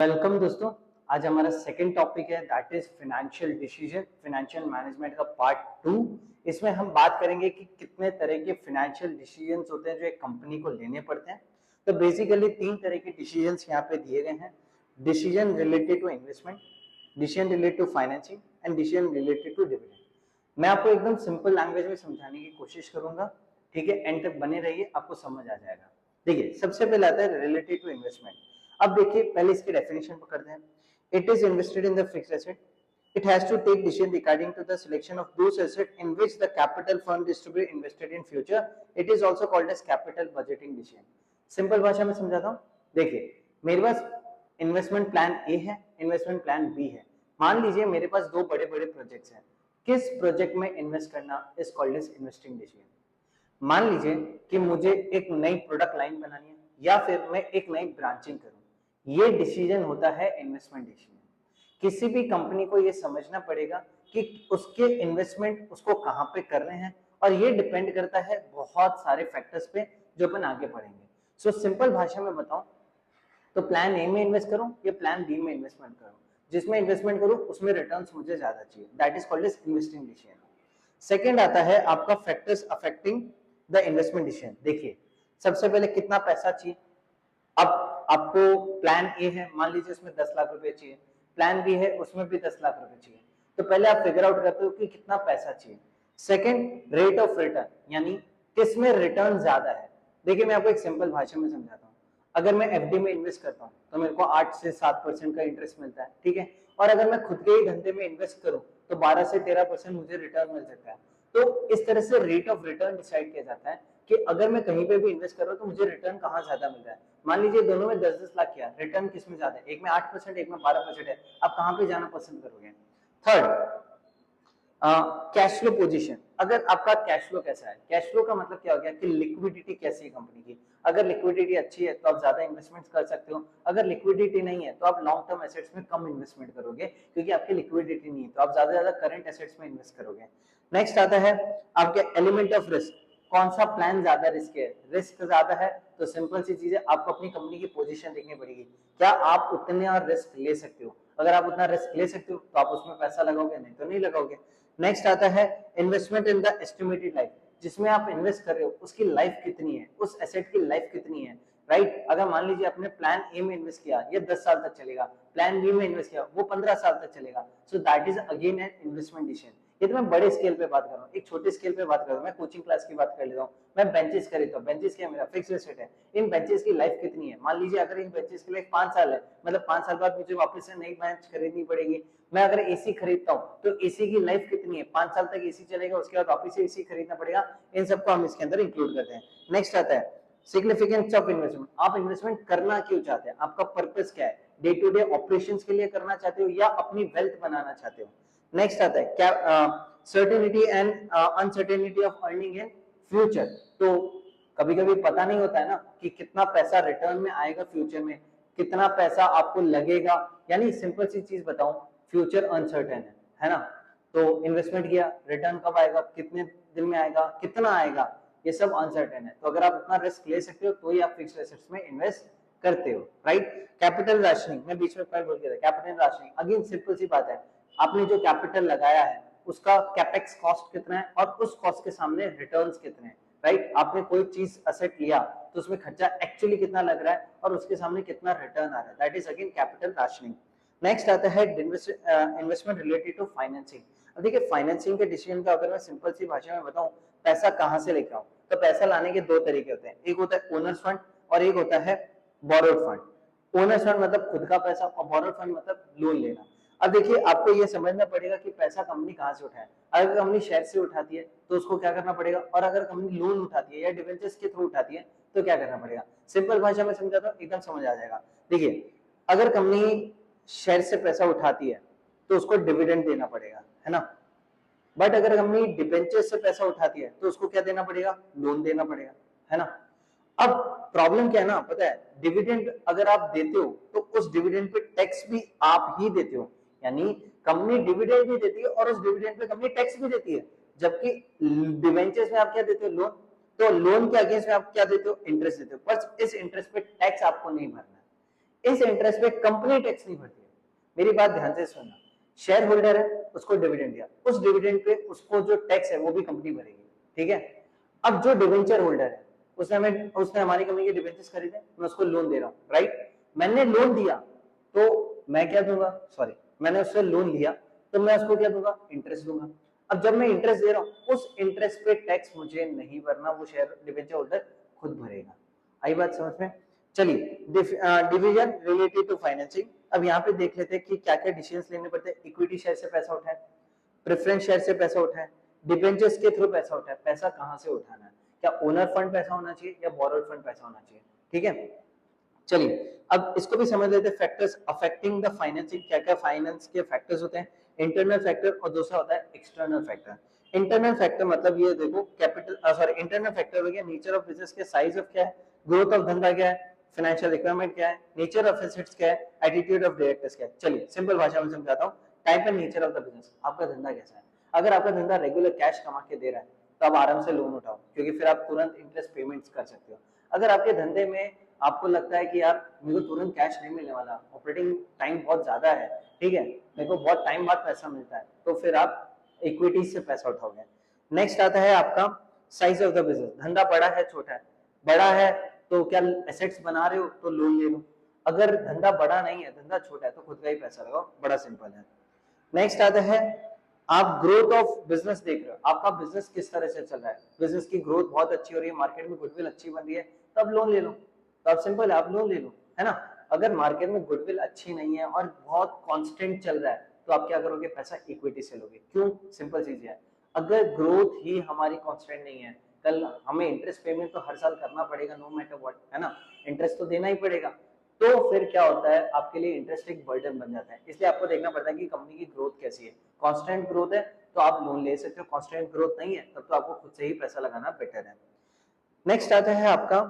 Welcome दोस्तों। आज हमारा सेकंड टॉपिक है that is financial decision, financial management का पार्ट 2। इसमें हम बात करेंगे कि कितने तरह के फाइनेंशियल डिसीजंस होते हैं जो एक कंपनी को लेने पड़ते हैं। तो बेसिकली तीन तरह के डिसीजंस यहाँ पे दिए गए हैं। Decision related to investment, decision related to financing and decision related to dividend. मैं आपको एकदम सिंपल लैंग्वेज में समझाने की कोशिश करूंगा, ठीक है। एंड तक बने रहिए, आपको समझ आ जाएगा। देखिए, सबसे पहले आता है रिलेटेड टू इन्वेस्टमेंट। अब देखिए, पहले इसकी डेफिनेशन पकड़ते हैं। It is invested in the fixed asset, it has to take decision regarding to the selection of those assets in which the capital fund is to be invested in future. It is also called as capital budgeting decision. Simple भाषा में समझाता हूँ। देखिए, मेरे पास investment plan A है, investment plan B है। मान लीजिए मेरे पास दो बड़े बड़े प्रोजेक्ट्स हैं। किस प्रोजेक्ट में इन्वेस्ट करना is called as investing decision. मान लीजिए कि मुझे एक नई प्रोडक्ट लाइन बनानी है या फिर मैं एक नई ब्रांचिंग करूं, ये डिसीजन होता है इन्वेस्टमेंट डिसीजन। किसी भी कंपनी को ये समझना पड़ेगा कि उसके इन्वेस्टमेंट उसको कहां पे करने हैं, और ये डिपेंड करता है बहुत सारे फैक्टर्स पे जो अपन आगे पढ़ेंगे। सो सिंपल भाषा में बताऊं तो प्लान ए में इन्वेस्ट करूं या प्लान बी में इन्वेस्टमेंट करूं, जिसमें इन्वेस्टमेंट करूं उसमें रिटर्न्स मुझे ज्यादा चाहिए, that is called as investing decision. Second आता है आपका factors affecting the investment decision. देखिए, सबसे पहले कितना पैसा चाहिए। अब आपको प्लान ए है, मान लीजिए उसमें 10 लाख रुपए चाहिए, प्लान बी है उसमें भी 10 लाख रुपए चाहिए। तो पहले आप फिगर आउट करते हो कि कितना पैसा चाहिए। सेकंड, रेट ऑफ रिटर्न, यानी किसमें रिटर्न ज्यादा है। देखिए, मैं आपको एक सिंपल भाषा में समझाता हूँ। अगर मैं एफडी में इन्वेस्ट करता हूँ तो मेरे को 8 से 7% का इंटरेस्ट मिलता है, ठीक है। और अगर मैं खुद के ही धंधे में इन्वेस्ट करूँ तो 12 से 13% मुझे रिटर्न मिल सकता है। तो इस तरह से रेट ऑफ रिटर्न डिसाइड किया जाता है कि अगर मैं कहीं पे भी इन्वेस्ट कर रहा हूँ तो मुझे रिटर्न कहाँ ज्यादा मिल रहा है। मान लीजिए दोनों में 10-10 लाख किया, रिटर्न किसमें ज्यादा है, एक में 8%, एक में 12% है, आप कहाँ पे जाना पसंद करोगे। Third, cash flow position. अगर आपका कैश फ्लो कैसा है, कैश फ्लो का मतलब क्या हो गया कि लिक्विडिटी कैसी है कंपनी की। अगर लिक्विडिटी अच्छी है तो आप ज्यादा इन्वेस्टमेंट कर सकते हो, अगर लिक्विडिटी नहीं है तो आप लॉन्ग टर्म एसेट्स में कम इन्वेस्टमेंट करोगे, क्योंकि आपकी लिक्विडिटी नहीं है तो आप ज्यादा ज्यादा करंट एसेट्स में इन्वेस्ट करोगे। नेक्स्ट आता है आपके एलिमेंट ऑफ रिस्क। कौन सा प्लान ज्यादा रिस्क है, रिस्क ज्यादा है तो सिंपल सी चीज है, आपको अपनी कंपनी की पोजीशन देखनी पड़ेगी। क्या आप उतने और रिस्क ले सकते हो। अगर आप उतना रिस्क ले सकते हो तो आप उसमें पैसा लगाओगे, नहीं तो नहीं लगाओगे। नेक्स्ट आता है investment in the estimated life. जिसमें आप इन्वेस्ट कर रहे हो उसकी लाइफ कितनी है, उस एसेट की लाइफ कितनी है, राइट। अगर मान लीजिए आपने प्लान ए में इन्वेस्ट किया, ये 10 साल तक चलेगा, प्लान बी में इन्वेस्ट किया वो 15 साल तक चलेगा। So that is again an investment decision. ये तो मैं बड़े स्केल पे बात कर रहा हूँ, एक छोटे स्केल पे बात कर रहा हूँ। मैं कोचिंग क्लास की बात कर लेता हूँ, मैं बेंचेस खरीदता हूँ। बेंचेस क्या, मेरा फिक्स एसेट है। इन बेंचेस की लाइफ कितनी है, मान लीजिए अगर इन बेंचेस की लाइफ 5 साल है, मतलब 5 साल बाद मुझे वापस से नई बेंच खरीदनी पड़ेगी। मैं अगर एसी खरीदता हूँ तो एसी की लाइफ कितनी है, 5 साल तक एसी चलेगा, उसके बाद वापस से एसी खरीदना पड़ेगा। इन सबको हम इसके अंदर इंक्लूड करते हैं। नेक्स्ट आता है सिग्निफिकेंस ऑफ इन्वेस्टमेंट। आप इन्वेस्टमेंट करना क्यों चाहते हैं, आपका पर्पस क्या है, डे टू डे ऑपरेशंस के लिए करना चाहते हो या अपनी वेल्थ बनाना चाहते हो। नेक्स्ट आता है क्या, certainty and uncertainty of earning in future. तो कभी कभी पता नहीं होता है ना कि कितना पैसा रिटर्न में आएगा फ्यूचर में, कितना पैसा आपको लगेगा। यानी सिंपल सी चीज बताऊं, फ्यूचर अनसर्टेन है ना। तो इन्वेस्टमेंट किया, रिटर्न कब आएगा, कितने दिन में आएगा, कितना आएगा, ये सब अनसर्टेन है। तो अगर आप उतना रिस्क ले सकते हो तो ही आप फिक्स्ड एसेट्स में इन्वेस्ट करते हो, राइट। कैपिटल राशनिंग, मैं बीच में पॉइंट बोल गया था। कैपिटल राशनिंग अगेन सिंपल सी बात है, आपने जो कैपिटल लगाया है उसका कैपेक्स कॉस्ट कितना है और उस कॉस्ट के सामने रिटर्न्स कितने हैं, राइट। आपने कोई चीज असेट लिया तो उसमें खर्चा एक्चुअली कितना लग रहा है और उसके सामने कितना रिटर्न आ रहा है, that is again capital rationing. Next आता है इन्वेस्टमेंट रिलेटेड टू फाइनेंसिंग। अब देखिए, फाइनेंसिंग के डिसीजन का अगर मैं सिंपल सी भाषा में बताऊं, पैसा कहां से लेकर आऊं। तो पैसा लाने के दो तरीके होते हैं, एक होता है ओनर्स फंड और एक होता है बोरोड फंड। ओनर्स फंड मतलब खुद का पैसा और बोरोड फंड मतलब लोन लेना। अब देखिए, आपको ये समझना पड़ेगा कि पैसा कंपनी कहां से उठाए। अगर कंपनी शेयर से उठाती है तो उसको क्या करना पड़ेगा, और अगर कंपनी लोन उठाती है या डिवेंचर्स के थ्रू उठाती है तो क्या करना पड़ेगा। सिंपल भाषा में समझाता हूं, एकदम समझ आ जाएगा। देखिए, अगर कंपनी शेयर से पैसा उठाती है तो उसको डिविडेंड देना पड़ेगा, है ना। बट अगर कंपनी डिबेंचर से पैसा उठाती है तो उसको क्या देना पड़ेगा, लोन देना पड़ेगा, है ना। अब प्रॉब्लम क्या है ना, पता है, डिविडेंड अगर आप देते हो तो उस डिविडेंड पे टैक्स भी आप ही देते हो। यानी कंपनी डिविडेंड भी देती है और उस डिविडेंड पे कंपनी टैक्स भी देती है, जबकि डिवेंचर्स में आप क्या देते हो, लोन। तो लोन के अगेंस्ट में आप क्या देते हो, इंटरेस्ट देते हो, पर इस इंटरेस्ट पे टैक्स आपको नहीं भरना है। इस इंटरेस्ट पे कंपनी टैक्स नहीं भरती है। मेरी बात ध्यान से सुनना, शेयर होल्डर है, उसको डिविडेंड दिया, उस डिविडेंड पे उसको जो टैक्स है वो भी कंपनी भरेगी, ठीक है। अब जो डिवेंचर होल्डर है उसने हमारी कंपनी के डिवेंचर्स खरीदे, मैं उसको लोन दे रहा हूँ, राइट। मैंने लोन दिया तो मैं क्या दूंगा, सॉरी मैंने उससे लोन लिया तो मैं उसको क्या दूंगा, इंटरेस्ट दूंगा। अब जब मैं इंटरेस्ट दे रहा हूँ उस इंटरेस्ट पे टैक्स मुझे नहीं भरना, वो शेयर डिवेंचर होल्डर खुद भरेगा। आई बात समझ में? चलिए डिवीजन रिलेटेड टू फाइनेंसिंग। अब यहाँ पे देख लेते हैं कि क्या क्या डिसीजंस लेने पड़ते हैं। इक्विटी शेयर से पैसा उठाए, प्रेफरेंस शेयर से पैसा उठाए, डिबेंचर्स के थ्रू पैसा उठाए, पैसा कहाँ से उठाना है, क्या ओनर फंड पैसा होना चाहिए या बोरोड फंड पैसा होना चाहिए, ठीक है। चलिए अब इसको भी समझ लेते हैं, फैक्टर्स अफेक्टिंग द फाइनेंसिंग। क्या क्या फाइनेंस के फैक्टर्स होते हैं, इंटरनल फैक्टर और दूसरा होता है एक्सटर्नल फैक्टर। इंटरनल फैक्टर मतलब ये देखो कैपिटल सॉरी इंटरनल फैक्टर हो गया नेचर ऑफ बिजनेस के, साइज ऑफ क्या है, ग्रोथ ऑफ धंधा क्या है, फाइनेंशियल रिक्वायरमेंट क्या है, नेचर ऑफ एसेट्स क्या है, एटीट्यूड ऑफ डायरेक्टर्स क्या है। चलिए सिंपल भाषा में समझाता हूँ, type and nature of the business, आपका धंधा कैसा है। अगर आपका धंधा रेगुलर कैश कमा के दे रहा है तो आप आराम से लोन उठाओ, क्योंकि फिर आप तुरंत इंटरेस्ट पेमेंट्स कर सकते हो। अगर आपके धंधे में आपको लगता है कि यार मेरे को तुरंत कैश नहीं मिलने वाला, ऑपरेटिंग टाइम बहुत ज्यादा है, ठीक है, मेरे को बहुत टाइम बाद पैसा मिलता है, तो फिर आप इक्विटी से पैसा उठाओगे। नेक्स्ट आता है आपका साइज ऑफ द बिजनेस, धंधा बड़ा है छोटा है। बड़ा है तो क्या एसेट्स बना रहे हो तो लोन ले लो, अगर धंधा बड़ा नहीं है, धंधा छोटा है, तो खुद का ही पैसा लगाओ, बड़ा सिंपल है। नेक्स्ट आता है आप ग्रोथ ऑफ बिजनेस देख रहे हो, आपका बिजनेस किस तरह से चल रहा है, बिजनेस की ग्रोथ बहुत अच्छी हो रही है, मार्केट में गुडविल अच्छी बन रही है, तब लोन ले लो। तो आप सिंपल है, आप लोन ले लो, है ना। अगर मार्केट में गुडविल अच्छी नहीं है और बहुत कांस्टेंट चल रहा है तो आप क्या करोगे, पैसा इक्विटी से लोगे। क्यों, सिंपल चीज है, अगर ग्रोथ ही हमारी कांस्टेंट नहीं है, कल हमें इंटरेस्ट पेमेंट तो हर साल करना पड़ेगा, नो मैटर व्हाट, है ना, इंटरेस्ट तो देना ही पड़ेगा, तो फिर क्या होता है, आपके लिए इंटरेस्ट एक बर्डन बन जाता है। इसलिए आपको देखना पड़ता है कि कंपनी की ग्रोथ कैसी है। कांस्टेंट ग्रोथ है तो आप लोन ले सकते हो, कांस्टेंट ग्रोथ नहीं है तब तो आपको खुद से ही पैसा लगाना बेटर है। नेक्स्ट आता है आपका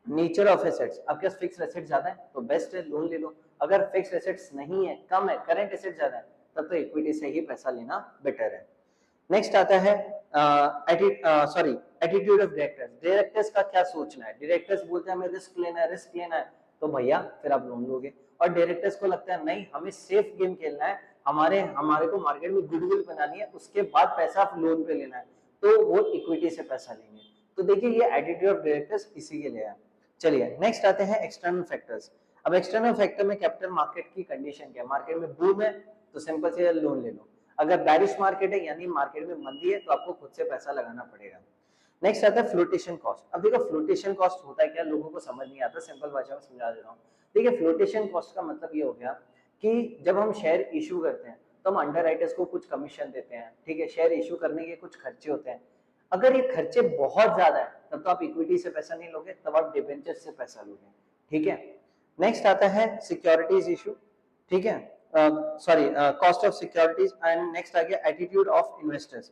नेचर ऑफ एसेट्स, आपके पास फिक्स एसेट्स ज्यादा है तो बेस्ट है, लोन ले लो। अगर फिक्स एसेट्स नहीं है, कम है, करंट एसेट्स ज्यादा है, तब तो इक्विटी से ही पैसा लेना बेटर है। नेक्स्ट आता है एटीट्यूड ऑफ डायरेक्टर्स। डायरेक्टर्स का क्या सोचना है, डायरेक्टर्स बोलते हैं हमें रिस्क लेना है, रिस्क लेना है, तो भैया फिर आप लोन लोगे। और डायरेक्टर्स को लगता है नहीं हमें सेफ गेम खेलना है, हमारे को मार्केट में गुडविल बनानी है, उसके बाद पैसा आप लोन पे लेना है, तो वो इक्विटी से पैसा लेंगे। तो देखिए ये एटीट्यूड ऑफ डायरेक्टर्स इसी के लिए है। चलिए नेक्स्ट आते हैं एक्सटर्नल फैक्टर्स। अब एक्सटर्नल फैक्टर में कैपिटल मार्केट की कंडीशन क्या है, मार्केट में बूम है तो सिंपल से लोन ले लो, अगर बैरिश मार्केट है यानी मार्केट में मंदी है तो आपको खुद से पैसा लगाना पड़ेगा। नेक्स्ट आता है फ्लोटेशन कॉस्ट। अब देखो फ्लोटेशन कॉस्ट होता है क्या, लोगों को समझ नहीं आता, सिंपल भाषा में समझा दे रहा हूँ। देखिए फ्लोटेशन कॉस्ट का मतलब ये हो गया कि जब हम शेयर इशू करते हैं तो हम अंडरराइटर्स को कुछ कमीशन देते हैं, ठीक है, शेयर इशू करने के कुछ खर्चे होते हैं। अगर ये खर्चे बहुत ज्यादा है तब तो आप इक्विटी से पैसा नहीं लोगे, तब आप डिबेंचर से पैसा लोगे, ठीक है। नेक्स्ट आता है सिक्योरिटीज इशू, ठीक है, sorry cost of securities. And next आ गया एटीट्यूड ऑफ इन्वेस्टर्स।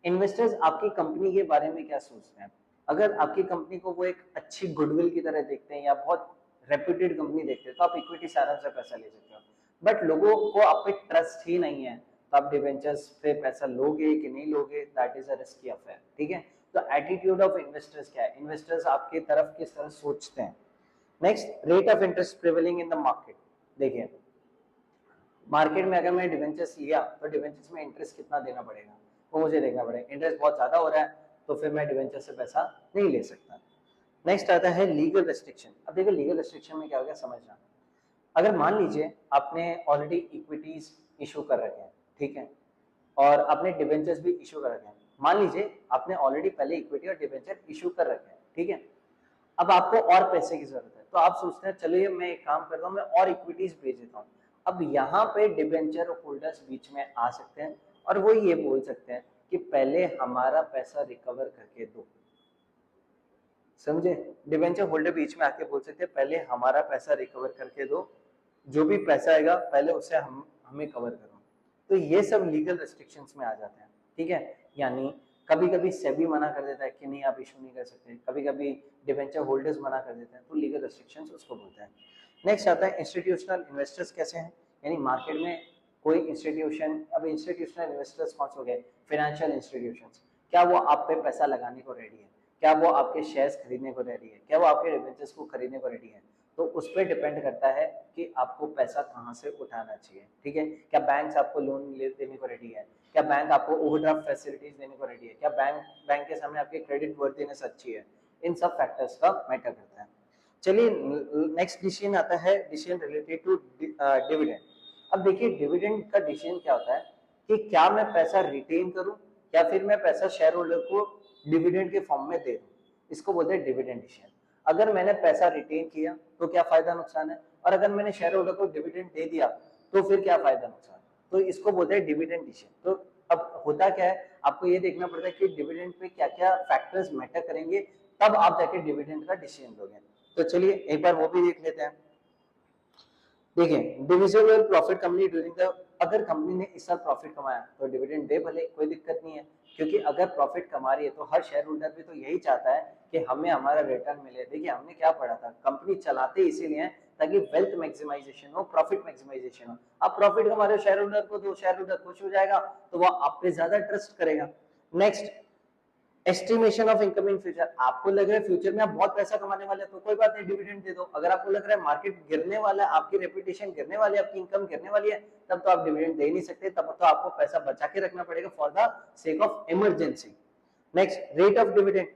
इन्वेस्टर्स आपकी कंपनी के बारे में क्या सोचते हैं, अगर आपकी कंपनी को वो एक अच्छी गुडविल की तरह देखते हैं या बहुत रेप्यूटेड कंपनी देखते हैं तो आप इक्विटी से आराम से पैसा ले सकते हो। बट लोगों को आप पे ट्रस्ट ही नहीं है तो आप डिवेंचर्स पे पैसा लोगे कि नहीं लोगे, that is a risky affair, ठीक है। तो एटीट्यूड ऑफ इन्वेस्टर्स क्या है, इन्वेस्टर्स आपकी तरफ किस तरह सोचते हैं। Next rate of interest prevailing in the market. देखिए मार्केट में अगर मैं डिवेंचर्स लिया तो डिवेंचर्स में इंटरेस्ट कितना देना पड़ेगा वो मुझे देखना पड़ेगा, इंटरेस्ट बहुत ज्यादा हो रहा है तो फिर मैं डिवेंचर से पैसा नहीं ले सकता। नेक्स्ट आता है लीगल रेस्ट्रिक्शन। अब देखो लीगल रेस्ट्रिक्शन में क्या हो गया समझना, अगर मान लीजिए आपने ऑलरेडी इक्विटीज इशू कर रखे हैं, ठीक है, और आपने डिवेंचर्स भी इशू कर रखे हैं, मान लीजिए आपने ऑलरेडी पहले इक्विटी और डिवेंचर इशू कर रखे हैं, ठीक है, अब आपको और पैसे की जरूरत है तो आप सोचते हैं चलिए मैं एक काम करता हूँ मैं और इक्विटीज भेज देता हूँ। अब यहाँ पे डिवेंचर होल्डर्स बीच में आ सकते हैं और वो ये बोल सकते हैं कि पहले हमारा पैसा रिकवर करके दो, समझे, डिवेंचर होल्डर बीच में आके बोल सकते हैं पहले हमारा पैसा रिकवर करके दो, जो भी पैसा आएगा पहले उसे हमें कवर करो। तो ये सब लीगल रेस्ट्रिक्शंस में आ जाते हैं, ठीक है। यानी कभी कभी सेबी मना कर देता है कि नहीं आप इशू नहीं कर सकते, कभी कभी डिवेंचर होल्डर्स मना कर देते हैं, तो लीगल रेस्ट्रिक्शंस उसको बोलते हैं। नेक्स्ट आता है इंस्टीट्यूशनल इन्वेस्टर्स कैसे हैं, यानी मार्केट में कोई इंस्टीट्यूशन, अब इंस्टीट्यूशनल इन्वेस्टर्स कौन से हो गए, फाइनेंशियल इंस्टीट्यूशंस, क्या वो आप पे पैसा लगाने को रेडी है, क्या वो आपके शेयर्स खरीदने को रेडी है, क्या वो आपके डिवेंचर्स को खरीदने को रेडी है, तो उस पर डिपेंड करता है कि आपको पैसा कहाँ से उठाना चाहिए। ठीक है, क्या बैंक आपको लोन देने को रेडी है, क्या बैंक आपको ओवरड्राफ्ट फैसिलिटीज देने को रेडी है, क्या बैंक के सामने आपकी क्रेडिट वर्दीनेस अच्छी है, इन सब फैक्टर्स का मैटर करता है। चलिए नेक्स्ट डिसीजन आता है डिसीजन रिलेटेड टू डिविडेंड। अब देखिए डिविडेंड का डिसीजन क्या होता है कि क्या मैं पैसा रिटेन करूं या फिर मैं पैसा शेयर होल्डर को डिविडेंड के फॉर्म में दे दूं, इसको बोलते हैं डिविडेंड डिसीजन। अगर मैंने पैसा रिटेन किया तो क्या फायदा नुकसान है, और अगर मैंने शेयर होल्डर को डिविडेंड दे दिया तो फिर क्या फायदा नुकसान, तो इसको बोलते हैं डिविडेंड डिसीजन। तो अब होता क्या है, आपको ये देखना पड़ता है कि डिविडेंड पे क्या क्या फैक्टर्स मैटर करेंगे, तब आप जाके डिविडेंड का डिसीजन लोगे। तो चलिए एक बार वो भी देख लेते हैं। देखिए divisible profit company during the, अगर कंपनी ने इस साल प्रॉफिट कमाया तो डिविडेंड दे भले, कोई दिक्कत नहीं है, क्योंकि अगर प्रॉफिट कमा रही है तो हर शेयर होल्डर भी तो यही चाहता है कि हमें हमारा रिटर्न मिले। देखिए हमने क्या पढ़ा था, कंपनी चलाते इसीलिए है ताकि वेल्थ मैक्सिमाइजेशन हो, प्रॉफिट मैक्सिमाइजेशन हो। आप प्रॉफिट कमा रहे हो शेयर होल्डर को, तो शेयर होल्डर खुश हो जाएगा, तो वो आप पे ज्यादा ट्रस्ट करेगा। Next estimation of income in future, आपको लग रहा है फ्यूचर में आप बहुत पैसा कमाने वाले हैं तो कोई बात नहीं, डिविडेंड दे दो। अगर आपको लग रहा है मार्केट गिरने वाला है, आपकी रेपुटेशन गिरने वाली है, आपकी इनकम गिरने वाली है, तब तो आप डिविडेंड दे नहीं सकते, तब तो आपको पैसा बचा के रखना पड़ेगा for the sake of emergency. Next rate of dividend,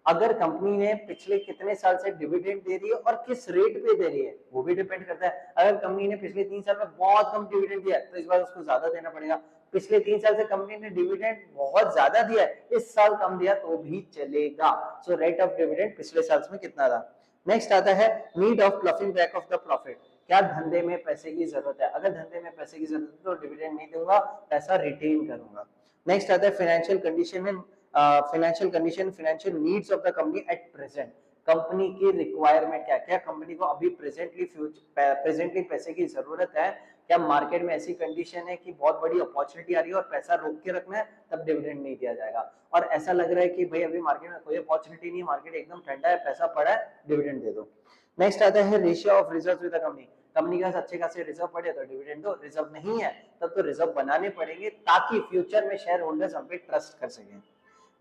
अगर कंपनी ने पिछले कितने साल से डिविडेंड दे रही है और किस रेट पे दे रही है वो भी डिपेंड करता है। अगर कंपनी ने पिछले 3 साल में बहुत कम डिविडेंड दिया है तो इस बार उसको ज्यादा देना पड़ेगा। पिछले 3 साल से कंपनी ने डिविडेंड बहुत ज्यादा दिया है, इस साल कम दिया तो भी चलेगा। सो रेट ऑफ डिविडेंड पिछले साल में कितना था। नेक्स्ट आता है need of ploughing back of the profit, क्या धंधे में पैसे की जरूरत है, अगर धंधे में पैसे की जरूरत है तो डिविडेंड नहीं दूंगा, पैसा रिटेन करूंगा। नेक्स्ट आता है financial condition and financial needs of the company at present, company की रिक्वायरमेंट क्या, क्या कंपनी को अभी प्रेजेंटली पैसे की जरूरत है, क्या मार्केट में ऐसी कंडीशन है कि बहुत बड़ी अपॉर्चुनिटी आ रही है और पैसा रोक के रखना है, तब डिविडेंड नहीं दिया जाएगा। और ऐसा लग रहा है कि भाई अभी मार्केट में कोई अपॉर्चुनिटी नहीं है, मार्केट एकदम ठंडा है, पैसा पड़ा है, डिविडेंड दे दो। नेक्स्ट आता है ratio of reserve with the company, company के पास अच्छे खासे रिजर्व पड़े तो डिविडेंड दो, रिजर्व नहीं है तब तो रिजर्व बनाने पड़ेंगे ताकि फ्यूचर में शेयर होल्डर्स हम पे ट्रस्ट कर सकें।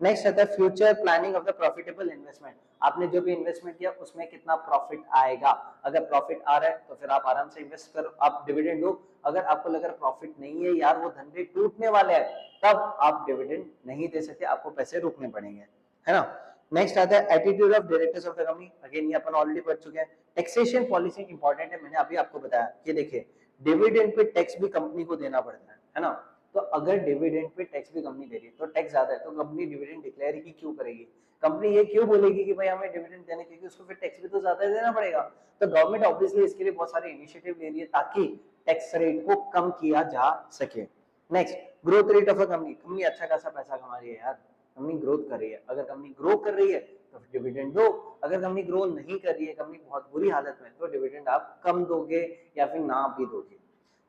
नेक्स्ट आता है future planning of the profitable investment, आपने जो भी इन्वेस्टमेंट किया उसमें कितना प्रॉफिट आएगा, अगर प्रॉफिट आ रहा है तो फिर आप आराम से इन्वेस्ट करो, आप डिविडेंड दो। अगर आपको लग रहा है प्रॉफिट नहीं है यार, वो धंधे टूटने वाले हैं, तब आप डिविडेंड नहीं दे सकते, आपको पैसे रोकने पड़ेंगे, है ना। नेक्स्ट आता है attitude of directors of the company, again ये अपन ऑलरेडी पढ़ चुके हैं। टैक्सेशन पॉलिसी इंपॉर्टेंट है, मैंने अभी आपको बताया कि देखिए डिविडेंड पे टैक्स भी कंपनी को देना पड़ता है ना। तो अगर डिविडेंड पे टैक्स भी कंपनी दे रही है तो टैक्स ज्यादा है, तो कंपनी डिविडेंड डिक्लेयर ही क्यों करेगी, कंपनी ये क्यों बोलेगी कि भाई हमें डिविडेंड देने, क्योंकि उसको फिर टैक्स भी तो ज्यादा देना पड़ेगा। तो गवर्नमेंट ऑब्वियसली इसके लिए बहुत सारे इनिशिएटिव ले रही है ताकि टैक्स रेट को कम किया जा सके। Next growth rate of a company, company अच्छा खासा पैसा कमा रही है यार, कंपनी ग्रोथ कर रही है, अगर कंपनी ग्रो कर रही है तो डिविडेंड दो, अगर कंपनी ग्रो नहीं कर रही है, कंपनी बहुत बुरी हालत में, तो डिविडेंड आप कम दोगे या फिर ना भी दोगे।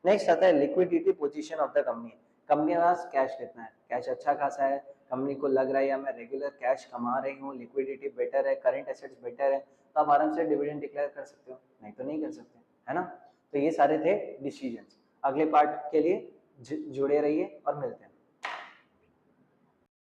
नेक्स्ट आता है liquidity position of the company, company के पास कैश कितना है, कैश अच्छा खासा है, कंपनी को लग रहा है या मैं रेगुलर कैश कमा रही हूँ, लिक्विडिटी बेटर है, करंट एसेट्स बेटर है, तो आप आराम से डिविडेंड डिक्लेयर कर सकते हो, नहीं तो नहीं कर सकते, है ना। तो ये सारे थे डिसीजंस। अगले पार्ट के लिए जुड़े रहिए और मिलते हैं।